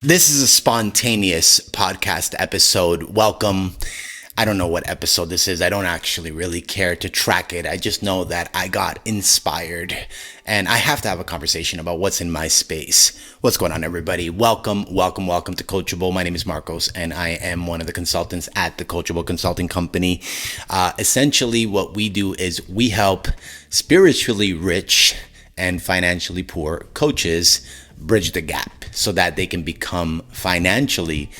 This is a spontaneous podcast episode. Welcome. I don't know what episode this is. I don't actually really care to track it. I just know that I got inspired and I have to have a conversation about what's in my space. What's going on, everybody? Welcome to Coachable. My name is Marcos and I am one of the consultants at the Coachable Consulting Company. Essentially, what we do is we help spiritually rich and financially poor coaches bridge the gap so that they can become financially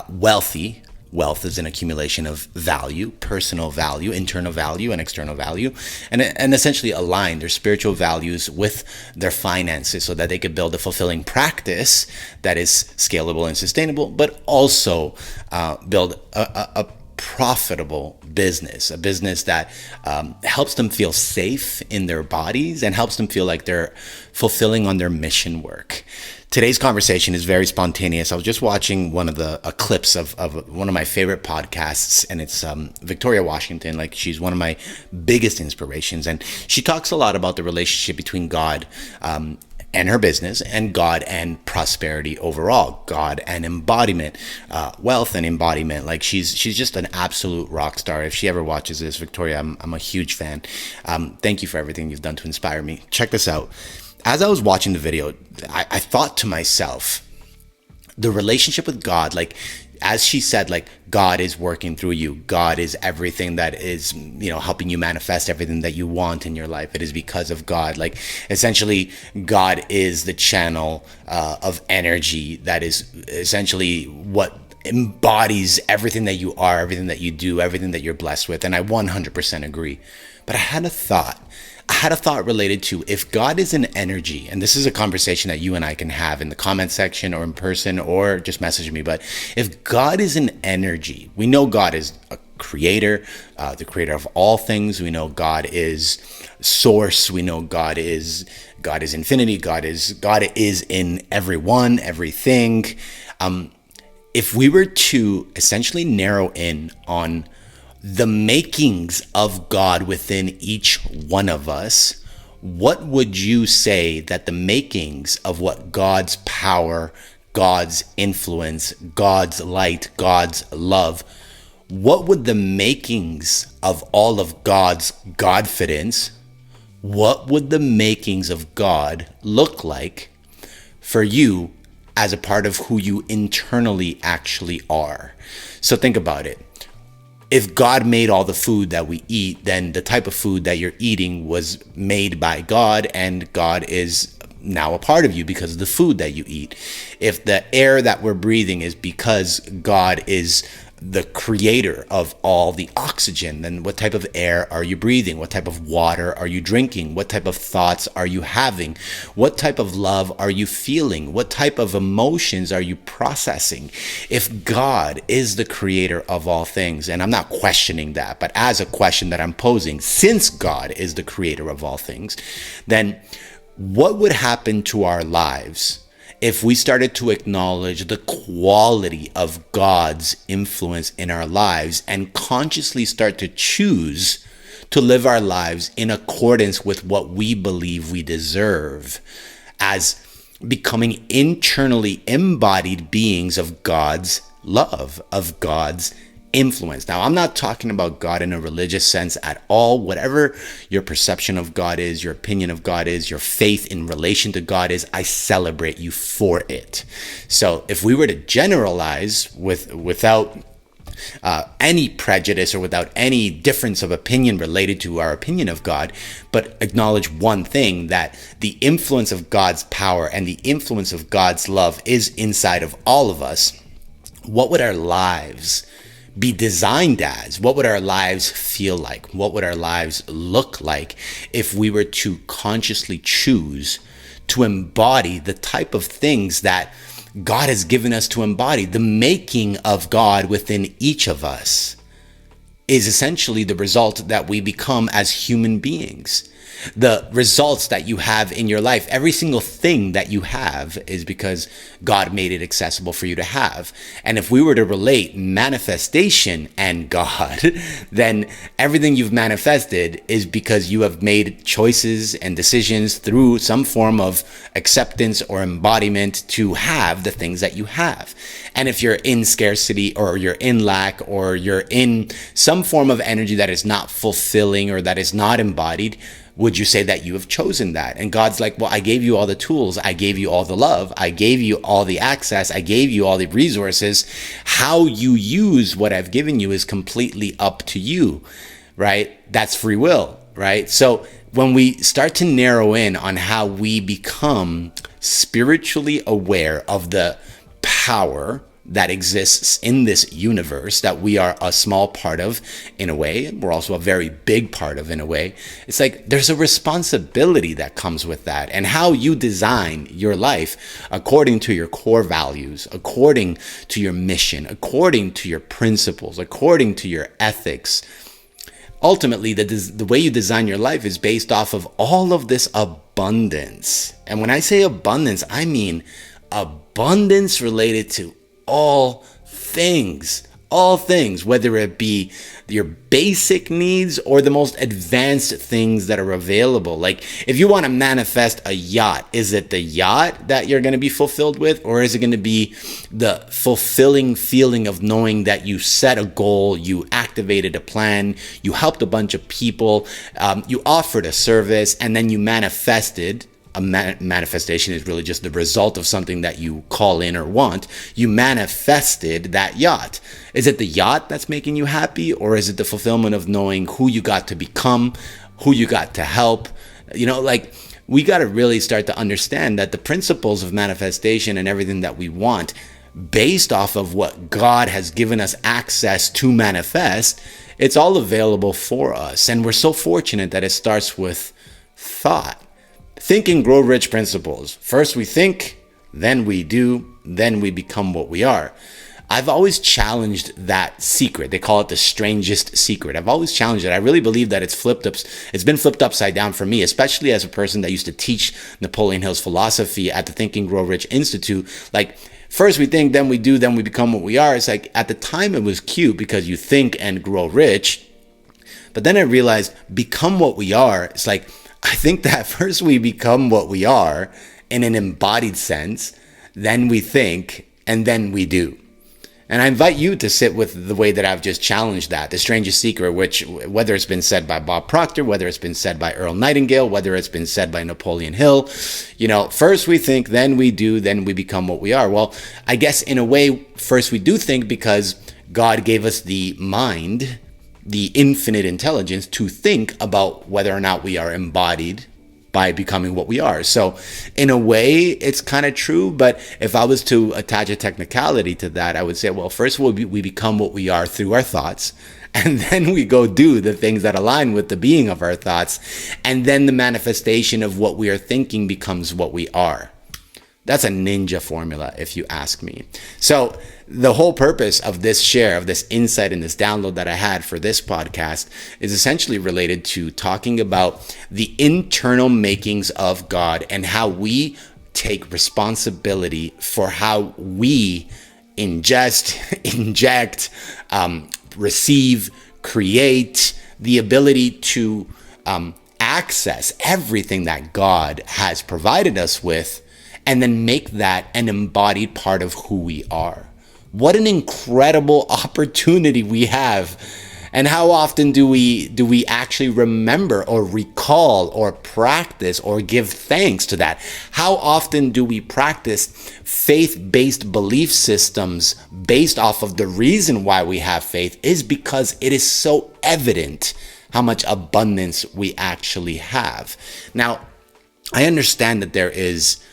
wealthy. Wealth is an accumulation of value, personal value, internal value, and external value, and essentially align their spiritual values with their finances so that they could build a fulfilling practice that is scalable and sustainable, but also build a profitable business, a business that helps them feel safe in their bodies and helps them feel like they're fulfilling on their mission work. Today's conversation is very spontaneous. I was just watching one of the clips of one of my favorite podcasts, and it's Victoria Washington. Like, she's one of my biggest inspirations, and she talks a lot about the relationship between God and her business, and God and prosperity overall, God and embodiment, wealth and embodiment. Like, she's just an absolute rock star. If she ever watches this, Victoria, I'm a huge fan. Thank you for everything you've done to inspire me. Check this out. As I was watching the video, I thought to myself, the relationship with God, like, as she said, like, God is working through you. God is everything that is, helping you manifest everything that you want in your life. It is because of God. Like, essentially, God is the channel of energy that is essentially what embodies everything that you are, everything that you do, everything that you're blessed with. And I 100% agree. But I had a thought related to, if God is an energy, and this is a conversation that you and I can have in the comment section or in person or just message me, but if God is an energy, we know God is a creator, the creator of all things. We know God is source. We know God is infinity. God is in everyone, everything. If we were to essentially narrow in on the makings of God within each one of us, what would you say that the makings of what God's power, God's influence, God's light, God's love, what would the makings of all of God's Godfidence, what would the makings of God look like for you as a part of who you internally actually are? So think about it. If God made all the food that we eat, then the type of food that you're eating was made by God, and God is now a part of you because of the food that you eat. If the air that we're breathing is because God is the creator of all the oxygen, then what type of air are you breathing? What type of water are you drinking? What type of thoughts are you having? What type of love are you feeling? What type of emotions are you processing? If God is the creator of all things, and I'm not questioning that, but as a question that I'm posing, since God is the creator of all things, then what would happen to our lives if we started to acknowledge the quality of God's influence in our lives and consciously start to choose to live our lives in accordance with what we believe we deserve, as becoming internally embodied beings of God's love, of God's influence? Now, I'm not talking about God in a religious sense at all. Whatever your perception of God is, your opinion of God is, your faith in relation to God is, I celebrate you for it. So if we were to generalize without any prejudice or without any difference of opinion related to our opinion of God, but acknowledge one thing, that the influence of God's power and the influence of God's love is inside of all of us, what would our lives be designed as? What would our lives feel like? What would our lives look like if we were to consciously choose to embody the type of things that God has given us to embody? The making of God within each of us is essentially the result that we become as human beings. The results that you have in your life, every single thing that you have is because God made it accessible for you to have. And if we were to relate manifestation and God, then everything you've manifested is because you have made choices and decisions through some form of acceptance or embodiment to have the things that you have. And if you're in scarcity, or you're in lack, or you're in some form of energy that is not fulfilling or that is not embodied, would you say that you have chosen that? And God's like, well, I gave you all the tools. I gave you all the love. I gave you all the access. I gave you all the resources. How you use what I've given you is completely up to you, right? That's free will, right? So when we start to narrow in on how we become spiritually aware of the power that exists in this universe that we are a small part of in a way, we're also a very big part of in a way, it's like there's a responsibility that comes with that. And how you design your life according to your core values, according to your mission, according to your principles, according to your ethics. Ultimately, the way you design your life is based off of all of this abundance. And when I say abundance, I mean abundance related to all things, whether it be your basic needs or the most advanced things that are available. Like if you want to manifest a yacht, is it the yacht that you're going to be fulfilled with? Or is it going to be the fulfilling feeling of knowing that you set a goal, you activated a plan, you helped a bunch of people, you offered a service, and then you manifested. A manifestation is really just the result of something that you call in or want. You manifested that yacht. Is it the yacht that's making you happy, or is it the fulfillment of knowing who you got to become, who you got to help? Like we got to really start to understand that the principles of manifestation and everything that we want, based off of what God has given us access to manifest, it's all available for us. And we're so fortunate that it starts with thought. Think and grow rich principles. First we think, then we do, then we become what we are. I've always challenged that secret. They call it the strangest secret. I've always challenged it. I really believe that it's been flipped upside down for me, especially as a person that used to teach Napoleon Hill's philosophy at the Think and Grow Rich Institute. Like, first we think, then we do, then we become what we are. It's like, at the time it was cute because you think and grow rich. But then I realized become what we are. It's like, I think that first we become what we are in an embodied sense, then we think, and then we do. And I invite you to sit with the way that I've just challenged that, the strangest secret, which whether it's been said by Bob Proctor, whether it's been said by Earl Nightingale, whether it's been said by Napoleon Hill, first we think, then we do, then we become what we are. Well, I guess in a way, first we do think because God gave us the mind, the infinite intelligence to think about whether or not we are embodied by becoming what we are. So in a way, it's kind of true. But if I was to attach a technicality to that, I would say, well, first of all, we become what we are through our thoughts. And then we go do the things that align with the being of our thoughts. And then the manifestation of what we are thinking becomes what we are. That's a ninja formula, if you ask me. So the whole purpose of this share, of this insight and this download that I had for this podcast is essentially related to talking about the internal makings of God and how we take responsibility for how we inject, receive, create, the ability to access everything that God has provided us with, and then make that an embodied part of who we are. What an incredible opportunity we have. And how often do we actually remember or recall or practice or give thanks to that? How often do we practice faith-based belief systems based off of the reason why we have faith is because it is so evident how much abundance we actually have. Now, I understand that there is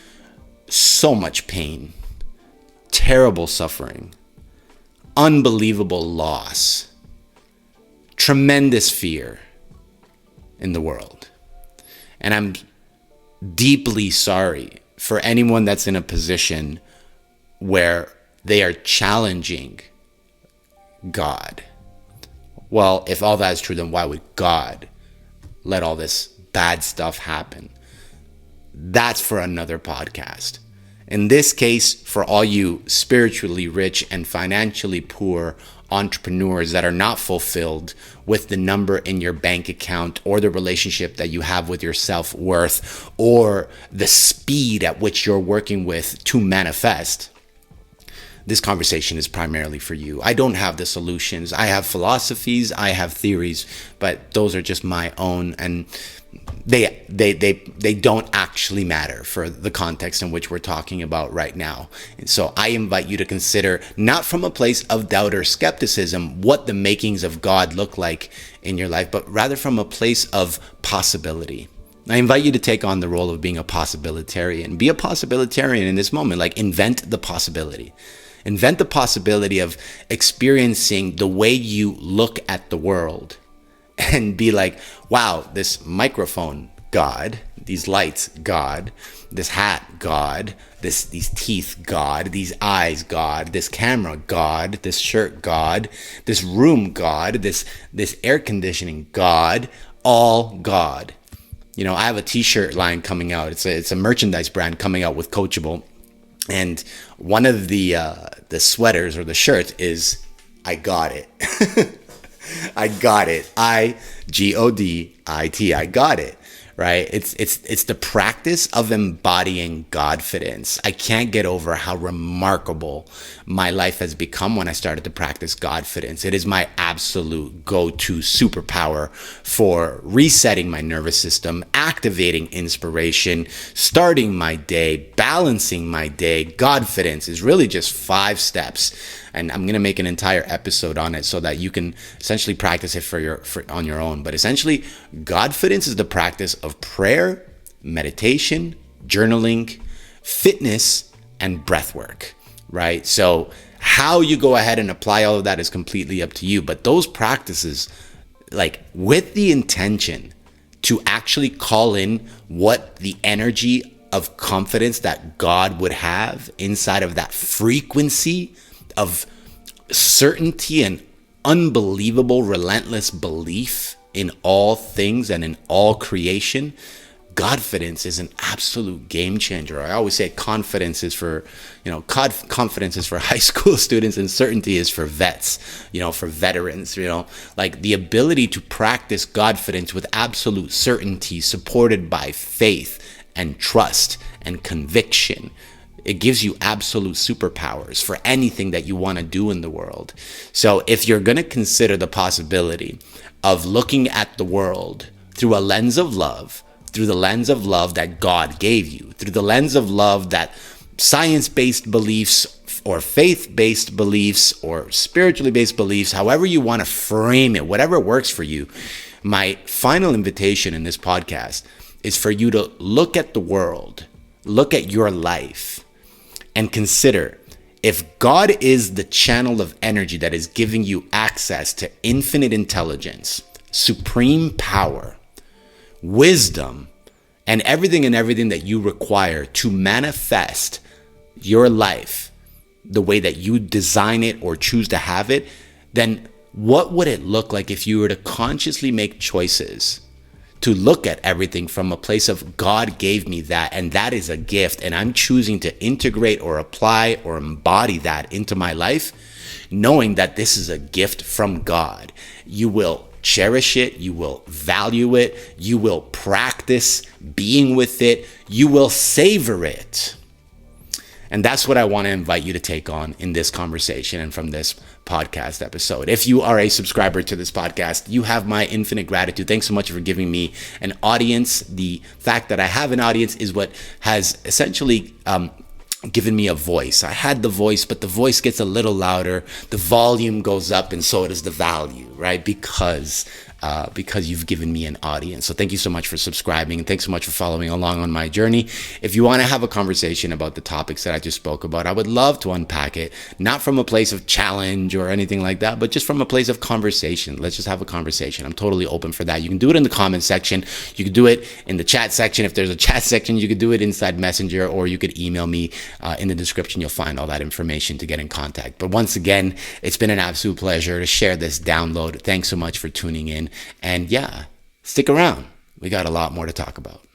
so much pain, terrible suffering, unbelievable loss, tremendous fear in the world. And I'm deeply sorry for anyone that's in a position where they are challenging God. Well, if all that is true, then why would God let all this bad stuff happen. That's for another podcast. In this case, for all you spiritually rich and financially poor entrepreneurs that are not fulfilled with the number in your bank account or the relationship that you have with your self-worth or the speed at which you're working with to manifest, this conversation is primarily for you. I don't have the solutions. I have philosophies, I have theories, but those are just my own, and they don't actually matter for the context in which we're talking about right now. And so I invite you to consider, not from a place of doubt or skepticism, what the makings of God look like in your life, but rather from a place of possibility. I invite you to take on the role of being a possibilitarian. Be a possibilitarian in this moment. Like, invent the possibility. Invent the possibility of experiencing the way you look at the world and be like, wow, this microphone, God, these lights, God, this hat, God, these teeth, God, these eyes, God, this camera, God, this shirt, God, this room, God, this air conditioning, God, all God. You know, I have a t-shirt line coming out. It's a merchandise brand coming out with Coachable. And one of the sweaters or the shirts is, I got it. I got it. IGODIT. I got it. Right? It's the practice of embodying Godfidence. I can't get over how remarkable my life has become when I started to practice Godfidence. It is my absolute go-to superpower for resetting my nervous system, activating inspiration, starting my day, balancing my day. Godfidence is really just 5 steps. And I'm going to make an entire episode on it so that you can essentially practice it on your own. But essentially, Godfidence is the practice of prayer, meditation, journaling, fitness, and breath work, right? So how you go ahead and apply all of that is completely up to you. But those practices, like, with the intention to actually call in what the energy of confidence that God would have inside of that frequency of certainty and unbelievable, relentless belief in all things and in all creation, Godfidence is an absolute game changer. I always say confidence is for, confidence is for high school students, and certainty is for vets, for veterans, like the ability to practice Godfidence with absolute certainty, supported by faith and trust and conviction. It gives you absolute superpowers for anything that you want to do in the world. So if you're going to consider the possibility of looking at the world through a lens of love, through the lens of love that God gave you, through the lens of love that science-based beliefs or faith-based beliefs or spiritually based beliefs, however you want to frame it, whatever works for you, my final invitation in this podcast is for you to look at the world, look at your life, and consider, if God is the channel of energy that is giving you access to infinite intelligence, supreme power, wisdom, and everything that you require to manifest your life the way that you design it or choose to have it, then what would it look like if you were to consciously make choices to look at everything from a place of, God gave me that, and that is a gift, and I'm choosing to integrate or apply or embody that into my life, knowing that this is a gift from God. You will cherish it, you will value it, you will practice being with it, you will savor it. And that's what I want to invite you to take on in this conversation and from this podcast episode. If you are a subscriber to this podcast, you have my infinite gratitude. Thanks so much for giving me an audience. The fact that I have an audience is what has essentially given me a voice. I had the voice, but the voice gets a little louder. The volume goes up, and so does the value, right? Because you've given me an audience. So thank you so much for subscribing, and thanks so much for following along on my journey. If you want to have a conversation about the topics that I just spoke about, I would love to unpack it, not from a place of challenge or anything like that, but just from a place of conversation. Let's just have a conversation. I'm totally open for that. You can do it in the comment section. You can do it in the chat section. If there's a chat section, you could do it inside Messenger, or you could email me. In the description, you'll find all that information to get in contact. But once again, it's been an absolute pleasure to share this download. Thanks so much for tuning in. And yeah, stick around. We got a lot more to talk about.